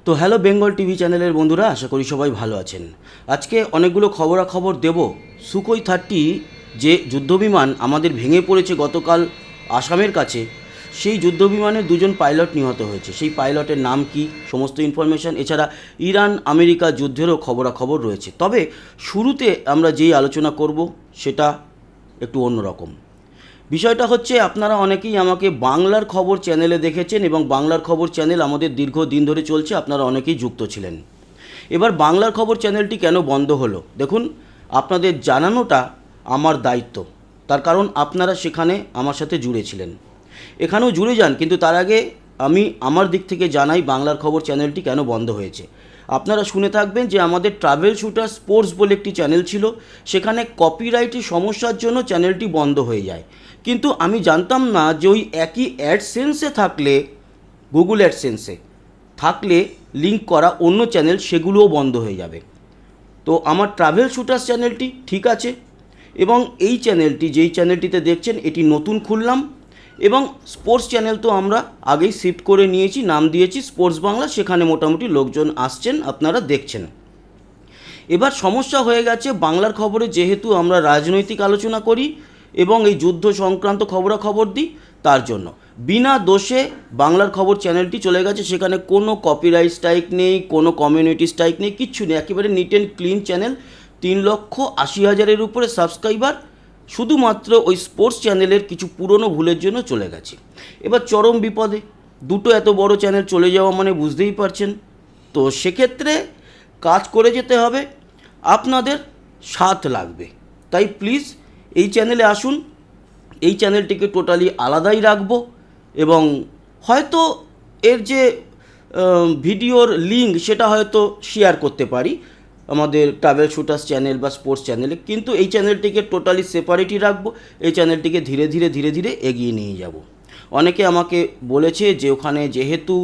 তো hello Bengal TV চ্যানেলের বন্ধুরা, আশা করি সবাই ভালো আছেন। আজকে অনেকগুলো খবরাখবর দেব। সুখোই 30 যে যুদ্ধবিমান আমাদের ভেঙে পড়েছে গতকাল আসামের কাছে, সেই যুদ্ধবিমানের দুজন পাইলট নিহত হয়েছে। সেই পাইলটের নাম কি, সমস্ত ইনফরমেশান, এছাড়া ইরান আমেরিকা যুদ্ধেরও খবরাখবর রয়েছে। তবে শুরুতে আমরা যেই আলোচনা করব সেটা একটু অন্যরকম। বিষয়টা হচ্ছে, আপনারা অনেকেই আমাকে বাংলার খবর চ্যানেলে দেখেছেন এবং বাংলার খবর চ্যানেল আমাদের দীর্ঘদিন ধরে চলছে, আপনারা অনেকেই যুক্ত ছিলেন। এবার বাংলার খবর চ্যানেলটি কেন বন্ধ হলো, দেখুন, আপনাদের জানানোটা আমার দায়িত্ব। তার কারণ আপনারা সেখানে আমার সাথে জুড়ে ছিলেন, এখানেও জুড়ে যান, কিন্তু তার আগে আমি আমার দিক থেকে জানাই বাংলার খবর চ্যানেলটি কেন বন্ধ হয়েছে। আপনারা শুনে থাকবেন যে আমাদের ট্রাভেল শুটার স্পোর্টস বলে একটি চ্যানেল ছিল, সেখানে কপিরাইটের সমস্যার জন্য চ্যানেলটি বন্ধ হয়ে যায়। কিন্তু আমি জানতাম না যে ওই একই অ্যাডসেন্সে থাকলে, গুগল অ্যাডসেন্সে থাকলে লিঙ্ক করা অন্য চ্যানেল সেগুলোও বন্ধ হয়ে যাবে। তো আমার ট্রাভেল শুটার্স চ্যানেলটি ঠিক আছে, এবং এই চ্যানেলটি, যেই চ্যানেলটিতে দেখছেন, এটি নতুন খুললাম। এবং স্পোর্টস চ্যানেল তো আমরা আগেই শিফট করে নিয়েছি, নাম দিয়েছি স্পোর্টস বাংলা, সেখানে মোটামুটি লোকজন আসছেন, আপনারা দেখছেন। এবার সমস্যা হয়ে গেছে বাংলার খবরে, যেহেতু আমরা রাজনৈতিক আলোচনা করি এবং এই যুদ্ধ সংক্রান্ত খবরাখবর দিই, তার জন্য বিনা দোষে বাংলার খবর চ্যানেলটি চলে গেছে। সেখানে কোনো কপিরাইট স্ট্রাইক নেই, কোনো কমিউনিটি স্ট্রাইক নেই, কিচ্ছু নেই, একেবারে নিট অ্যান্ড ক্লিন চ্যানেল। 3,80,000-এর উপরে সাবস্ক্রাইবার, শুধুমাত্র ওই স্পোর্টস চ্যানেলের কিছু পুরনো ভুলের জন্য চলে গেছে। এবার চরম বিপদে, দুটো এত বড় চ্যানেল চলে যাওয়া মানে বুঝতেই পারছেন। তো সেক্ষেত্রে কাজ করে যেতে হবে, আপনাদের সাথ লাগবে। তাই প্লিজ এই চ্যানেলে আসুন, এই চ্যানেলটিকে টোটালি আলাদাই রাখবো, এবং হয়তো এর যে ভিডিওর লিঙ্ক সেটা হয়তো শেয়ার করতে পারি আমাদের ট্রাভেল শুটার্স চ্যানেল বা স্পোর্টস চ্যানেলে, কিন্তু এই চ্যানেলটিকে টোটালি সেপারেটই রাখবো। এই চ্যানেলটিকে ধীরে ধীরে এগিয়ে নিয়ে যাব। অনেকে আমাকে বলেছে যে ওখানে যেহেতু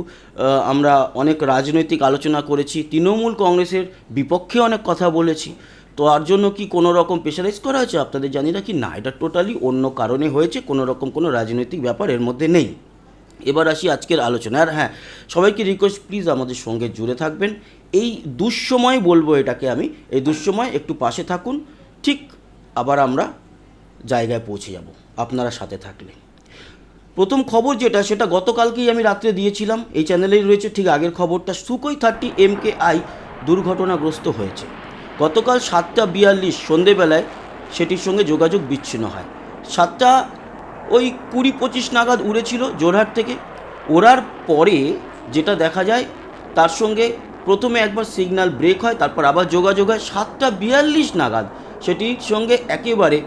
আমরা অনেক রাজনৈতিক আলোচনা করেছি, তৃণমূল কংগ্রেসের বিপক্ষে অনেক কথা বলেছি, তো আর জন্য কি কোনো রকম প্রেশারাইজ করা হয়েছে, আপনাদের জানি না কি না, এটা টোটালি অন্য কারণে হয়েছে, কোনো রকম কোনো রাজনৈতিক ব্যাপার এর মধ্যে নেই। এবার আসি আজকের আলোচনা। আর হ্যাঁ, সবাইকে রিকোয়েস্ট, প্লিজ আমাদের সঙ্গে জুড়ে থাকবেন। এই দুঃসময় বলবো এটাকে আমি, এই দুঃসময় একটু পাশে থাকুন, ঠিক আবার আমরা জায়গায় পৌঁছে যাব আপনারা সাথে থাকলে। প্রথম খবর যেটা, সেটা গতকালকেই আমি রাত্রে দিয়েছিলাম, এই চ্যানেলেই রয়েছে, ঠিক আগের খবরটা। সুখোই 30 MKI দুর্ঘটনাগ্রস্ত হয়েছে। গতকাল 7:42 সন্ধেবেলায় সেটির সঙ্গে যোগাযোগ বিচ্ছিন্ন হয়। 7:20-25 নাগাদ উড়েছিল জোরহাট থেকে। ওড়ার পরে যেটা দেখা যায়, তার সঙ্গে প্রথমে একবার সিগন্যাল ব্রেক হয়, তারপর আবার যোগাযোগ হয়। 7:42 নাগাদ সেটির সঙ্গে একেবারে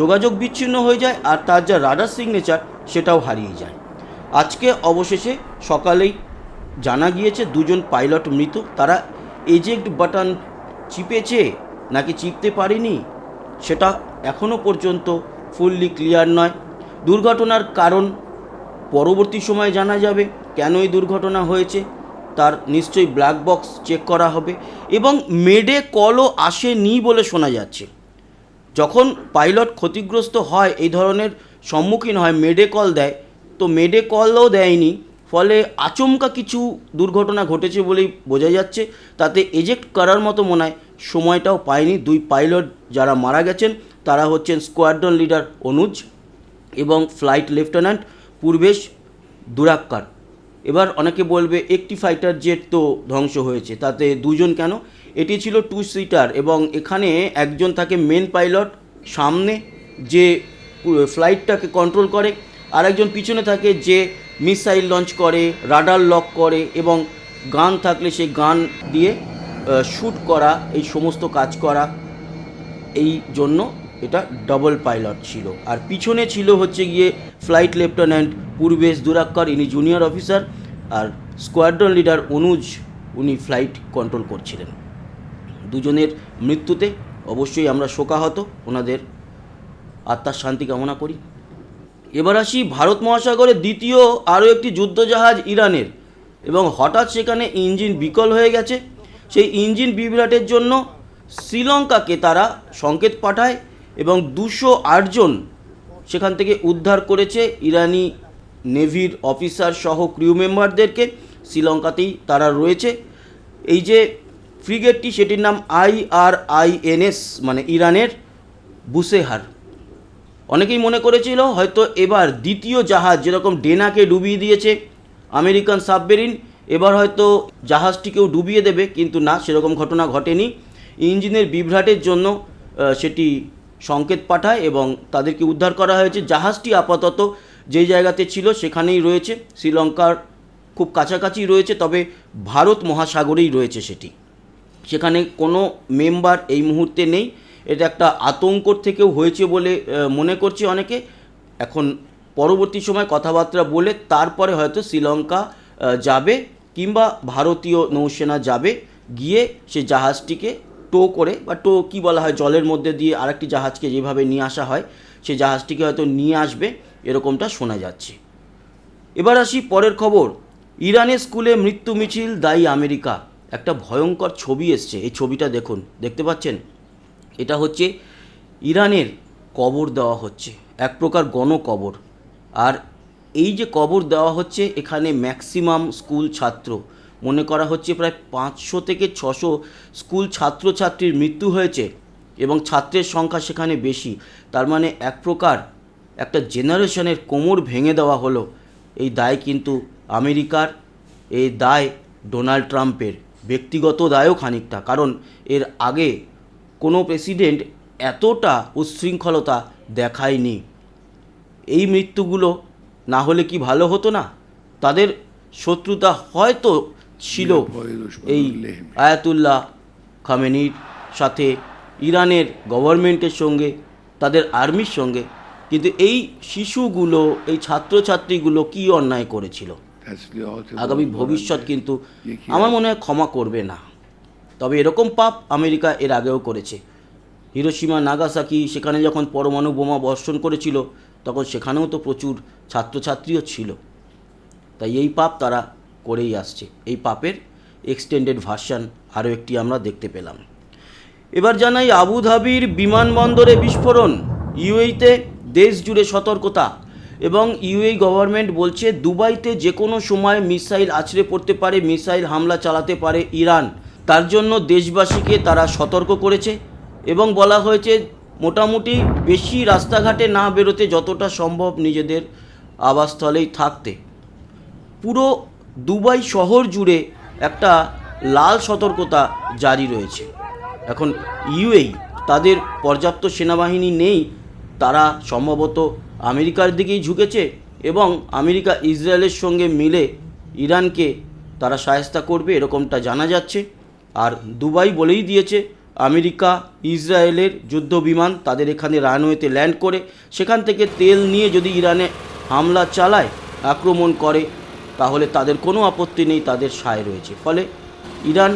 যোগাযোগ বিচ্ছিন্ন হয়ে যায়, আর তার যা রাডার সিগনেচার সেটাও হারিয়ে যায়। আজকে অবশেষে সকালেই জানা গিয়েছে দুজন পাইলট মৃত। তারা এজেক্ট বাটন চিপেছে নাকি চিপতে পারেনি, সেটা এখনও পর্যন্ত ফুললি ক্লিয়ার নয়। দুর্ঘটনার কারণ পরবর্তী সময়ে জানা যাবে, কেন এই দুর্ঘটনা হয়েছে তার নিশ্চয়ই ব্ল্যাক বক্স চেক করা হবে। এবং মেডে কলও আসেনি বলে শোনা যাচ্ছে। যখন পাইলট ক্ষতিগ্রস্ত হয়, এই ধরনের সম্মুখীন হয়, মেডে কল দেয়, তো মেডে কলও দেয়নি, ফলে আচমকা কিছু দুর্ঘটনা ঘটেছে বলেই বোঝা যাচ্ছে। তাতে এজেক্ট করার মতো মনে হয় সময়টাও পায়নি। দুই পাইলট যারা মারা গেছেন তারা হচ্ছেন স্কোয়াড্রন লিডার অনুজ এবং ফ্লাইট লেফটেন্যান্ট পূর্বেশ দুরাক্কার। এবার অনেকে বলবে একটি ফাইটার জেট তো ধ্বংস হয়েছে, তাতে দুজন কেন? এটি ছিল 2 সিটার, এবং এখানে একজন থাকে মেন পাইলট, সামনে যে ফ্লাইটটাকে কন্ট্রোল করে, আর একজন পিছনে থাকে যে মিসাইল লঞ্চ করে, রাডার লক করে, এবং গান থাকলে সেই গান দিয়ে শ্যুট করা, এই সমস্ত কাজ করা। এই জন্য এটা ডাবল পাইলট ছিল। আর পিছনে ছিল হচ্ছে গিয়ে ফ্লাইট লেফটেন্যান্ট পূর্বেশ দুরাক্কার, ইনি জুনিয়র অফিসার, আর স্কোয়াড্রন লিডার অনুজ, উনি ফ্লাইট কন্ট্রোল করছিলেন। দুজনের মৃত্যুতে অবশ্যই আমরা শোকাহত, ওনাদের আত্মার শান্তি কামনা করি। এবার আসি ভারত মহাসাগরের দ্বিতীয় আরও একটি যুদ্ধজাহাজ ইরানের, এবং হঠাৎ সেখানে ইঞ্জিন বিকল হয়ে গেছে। সেই ইঞ্জিন বিভ্রাটের জন্য শ্রীলঙ্কাকে তারা সংকেত পাঠায়, এবং 208 জন সেখান থেকে উদ্ধার করেছে ইরানি নেভির অফিসার সহ ক্রিউ মেম্বারদেরকে। শ্রীলঙ্কাতেই তারা রয়েছে। এই যে ফ্রিগেটটি সেটির নাম IRINS, মানে ইরানের বুশেহার। অনেকেই মনে করেছিল হয়তো এবার দ্বিতীয় জাহাজ, যেরকম ডেনাকে ডুবিয়ে দিয়েছে আমেরিকান সাবমেরিন, এবার হয়তো জাহাজটিকেও ডুবিয়ে দেবে, কিন্তু না, সেরকম ঘটনা ঘটেনি। ইঞ্জিনের বিভ্রাটের জন্য সেটি সংকেত পাঠায় এবং তাদেরকে উদ্ধার করা হয়েছে। জাহাজটি আপাতত যেই জায়গাতে ছিল সেখানেই রয়েছে, শ্রীলঙ্কার খুব কাছাকাছি রয়েছে, তবে ভারত মহাসাগরেই রয়েছে সেটি। সেখানে কোনো মেম্বার এই মুহূর্তে নেই। এটা একটা আতঙ্কর থেকেও হয়েছে বলে মনে করছে অনেকে। এখন পরবর্তী সময় কথাবার্তা বলে তারপরে হয়তো শ্রীলঙ্কা যাবে, কিংবা ভারতীয় নৌসেনা যাবে, গিয়ে সে জাহাজটিকে টো করে, বা টো কী বলা হয়, জলের মধ্যে দিয়ে আরেকটি জাহাজকে যেভাবে নিয়ে আসা হয়, সে জাহাজটিকে হয়তো নিয়ে আসবে, এরকমটা শোনা যাচ্ছে। এবার আসি পরের খবর। ইরানের স্কুলে মৃত্যু মিছিল, দায়ী আমেরিকা। একটা ভয়ঙ্কর ছবি এসছে, এই ছবিটা দেখুন, দেখতে পাচ্ছেন? এটা হচ্ছে ইরানের কবর দেওয়া হচ্ছে, এক প্রকার গণকবর। আর এই যে কবর দেওয়া হচ্ছে, এখানে ম্যাক্সিমাম স্কুল ছাত্র, মনে করা হচ্ছে প্রায় 500 থেকে 600 স্কুল ছাত্রছাত্রীর মৃত্যু হয়েছে এবং ছাত্রের সংখ্যা সেখানে বেশি। তার মানে এক প্রকার একটা জেনারেশনের কোমর ভেঙে দেওয়া হলো। এই দায় কিন্তু আমেরিকার, এই দায় ডোনাল্ড ট্রাম্পের, ব্যক্তিগত দায়ও খানিকটা, কারণ এর আগে কোনো প্রেসিডেন্ট এতটা উচ্ছৃঙ্খলতা দেখায়নি। এই মৃত্যুগুলো না হলে কি ভালো হতো না? তাদের শত্রুতা হয়তো ছিল এই আয়াতুল্লাহ খামেনির সাথে, ইরানের গভর্নমেন্টের সঙ্গে, তাদের আর্মির সঙ্গে, কিন্তু এই শিশুগুলো, এই ছাত্রছাত্রীগুলো কি অন্যায় করেছিল? আগামী ভবিষ্যৎ কিন্তু আমার মনে হয় ক্ষমা করবে না। তবে এরকম পাপ আমেরিকা এর আগেও করেছে। হিরোশিমা নাগাসাকি, সেখানে যখন পরমাণু বোমা বর্ষণ করেছিল, তখন সেখানেও তো প্রচুর ছাত্রছাত্রীও ছিল। তাই এই পাপ তারা করেই আসছে। এই পাপের এক্সটেন্ডেড ভার্সান আরও একটি আমরা দেখতে পেলাম। এবার জানাই আবুধাবির বিমানবন্দরে বিস্ফোরণ, ইউএইতে দেশ জুড়ে সতর্কতা, এবং ইউএই গভর্নমেন্ট বলছে দুবাইতে যে কোনো সময় মিসাইল আছড়ে পড়তে পারে, মিসাইল হামলা চালাতে পারে ইরান। তার জন্য দেশবাসীকে তারা সতর্ক করেছে এবং বলা হয়েছে মোটামুটি বেশি রাস্তাঘাটে না বেরোতে, যতটা সম্ভব নিজেদের আবাসস্থলেই থাকতে। পুরো দুবাই শহর জুড়ে একটা লাল সতর্কতা জারি রয়েছে। এখন ইউএই, তাদের পর্যাপ্ত সেনাবাহিনী নেই, তারা সম্ভবত আমেরিকার দিকেই ঝুঁকেছে এবং আমেরিকা ইসরায়েলের সঙ্গে মিলে ইরানকে তারা সাহায্য করবে, এরকমটা জানা যাচ্ছে। আর দুবাই বলেই দিয়েছে আমেরিকা ইসরায়েলের যুদ্ধ বিমান তাদের এখানে রানওয়েতে ল্যান্ড করে সেখান থেকে তেল নিয়ে যদি ইরানে হামলা চালায়, আক্রমণ করে, তাহলে তাদের কোনো আপত্তি নেই, তাদের সায় রয়েছে। ফলে ইরান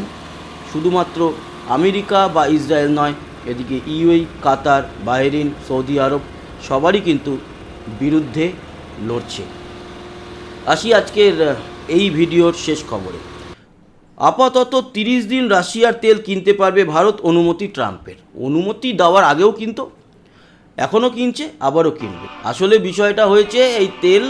শুধুমাত্র আমেরিকা বা ইসরায়েল নয়, এদিকে ইউএই, কাতার, বাহরিন, সৌদি আরব সবারই কিন্তু বিরুদ্ধে লড়ছে। আসি আজকের এই ভিডিওর শেষ খবরে। আপাতত 30 দিন রাশিয়ার তেল কিনতে পারবে ভারত, অনুমতি ট্রাম্পের। অনুমতি দেওয়ার আগেও কিনতো, এখনও কিনছে, আবারও কিনবে। আসলে বিষয়টা হয়েছে, এই তেল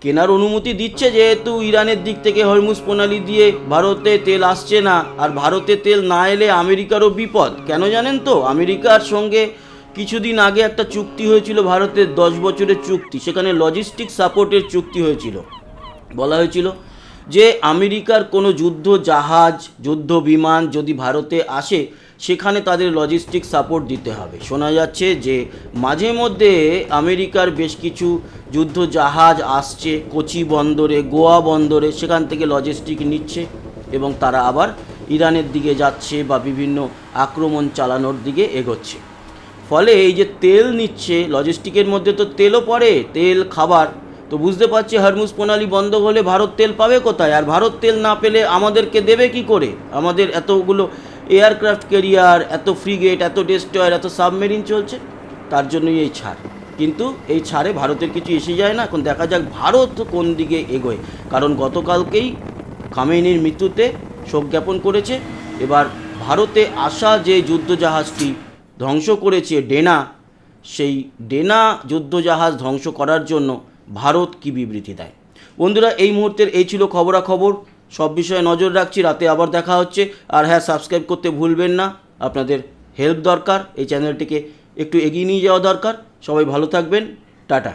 কেনার অনুমতি দিচ্ছে যেহেতু ইরানের দিক থেকে হরমুজ প্রণালী দিয়ে ভারতে তেল আসছে না, আর ভারতে তেল না এলে আমেরিকারও বিপদ। কেন জানেন তো? আমেরিকার সঙ্গে কিছুদিন আগে একটা চুক্তি হয়েছিল, ভারতের 10 বছরের চুক্তি, সেখানে লজিস্টিক সাপোর্টের চুক্তি হয়েছিল। বলা হয়েছিল যে আমেরিকার কোনো যুদ্ধ জাহাজ, যুদ্ধ বিমান যদি ভারতে আসে, সেখানে তাদের লজিস্টিক সাপোর্ট দিতে হবে। শোনা যাচ্ছে যে মাঝে মধ্যে আমেরিকার বেশ কিছু যুদ্ধ জাহাজ আসছে কোচি বন্দরে, গোয়া বন্দরে, সেখান থেকে লজিস্টিক নিচ্ছে এবং তারা আবার ইরানের দিকে যাচ্ছে বা বিভিন্ন আক্রমণ চালানোর দিকে এগোচ্ছে। ফলে এই যে তেল নিচ্ছে, লজিস্টিকের মধ্যে তো তেলও পড়ে, তেল, খাবার। তো বুঝতে পারছি হরমুজ প্রণালী বন্ধ হলে ভারত তেল পাবে কোথায়? আর ভারত তেল না পেলে আমাদেরকে দেবে কি করে? আমাদের এতগুলো এয়ারক্রাফট ক্যারিয়ার, এত ফ্রিগেট, এত ডেস্ট্রয়ার, এত সাবমেরিন চলছে, তার জন্যই এই ছাড়। কিন্তু এই ছাড়ে ভারতের কিছু এসে যায় না। এখন দেখা যাক ভারত কোন দিকে এগোয়, কারণ গতকালকেই খামেনির মৃত্যুতে শোক জ্ঞাপন করেছে। এবার ভারতে আসা যে যুদ্ধজাহাজটি ধ্বংস করেছে ডেনা, সেই ডেনা যুদ্ধজাহাজ ধ্বংস করার জন্য ভারত কি বিবৃতি দেয়। বন্ধুরা, এই মুহূর্তের এই ছিল খবরাখবর। সব বিষয়ে নজর রাখছি। রাতে আবার দেখা হচ্ছে। আর হ্যাঁ, সাবস্ক্রাইব করতে ভুলবেন না। আপনাদের হেল্প দরকার, এই চ্যানেলটিকে একটু এগিয়ে নিয়ে যাওয়া দরকার। সবাই ভালো থাকবেন। টাটা।